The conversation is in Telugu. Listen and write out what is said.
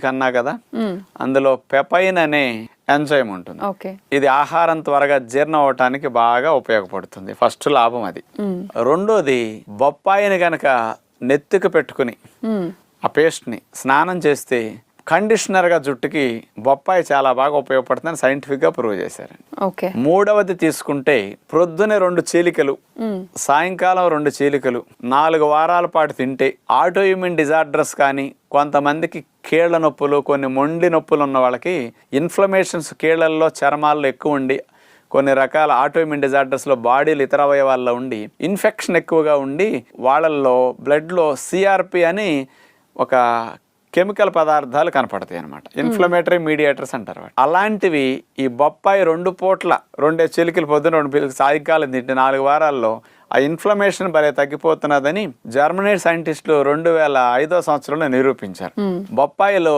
కన్నా కదా, అందులో పెపైన్ అనే ఎంజైమ్ ఉంటుంది. ఇది ఆహారం త్వరగా జీర్ణం అవటానికి బాగా ఉపయోగపడుతుంది. ఫస్ట్ లాభం అది. రెండోది, బొప్పాయిని గనక నెత్తికి పెట్టుకుని ఆ పేస్ట్ ని స్నానం చేస్తే కండిషనర్ గా జుట్టుకి బొప్పాయి చాలా బాగా ఉపయోగపడుతుందని సైంటిఫిక్ గా ప్రూవ్ చేశారు. మూడవది తీసుకుంటే ప్రొద్దునే 2 చీలికలు, సాయంకాలం 2 చీలికలు 4 వారాల పాటు తింటే ఆటో ఇమ్యూన్ డిజార్డర్స్ కానీ, కొంతమందికి కీళ్ల నొప్పులు, కొన్ని మొండి నొప్పులు ఉన్న వాళ్ళకి ఇన్ఫ్లమేషన్స్ కీళ్లల్లో చర్మాల్లో ఎక్కువ ఉండి, కొన్ని రకాల ఆటోఇమ్యూన్ డిజార్డర్స్లో బాడీలు ఇతర అవయవాల్లో ఉండి ఇన్ఫెక్షన్ ఎక్కువగా ఉండి వాళ్ళల్లో బ్లడ్లో సిఆర్పి అని ఒక కెమికల్ పదార్థాలు కనపడతాయి అనమాట. ఇన్ఫ్లమేటరీ మీడియేటర్స్ అంటారు. అలాంటివి ఈ బొప్పాయి 2 పూట్ల 2 చిలికలు పొద్దున 2 సాయంకాలం తింటే 4 వారాల్లో ఆ ఇన్ఫ్లమేషన్ భలే తగ్గిపోతున్నదని జర్మనీ సైంటిస్టులు 2005 సంవత్సరంలో నిరూపించారు. బొప్పాయిలో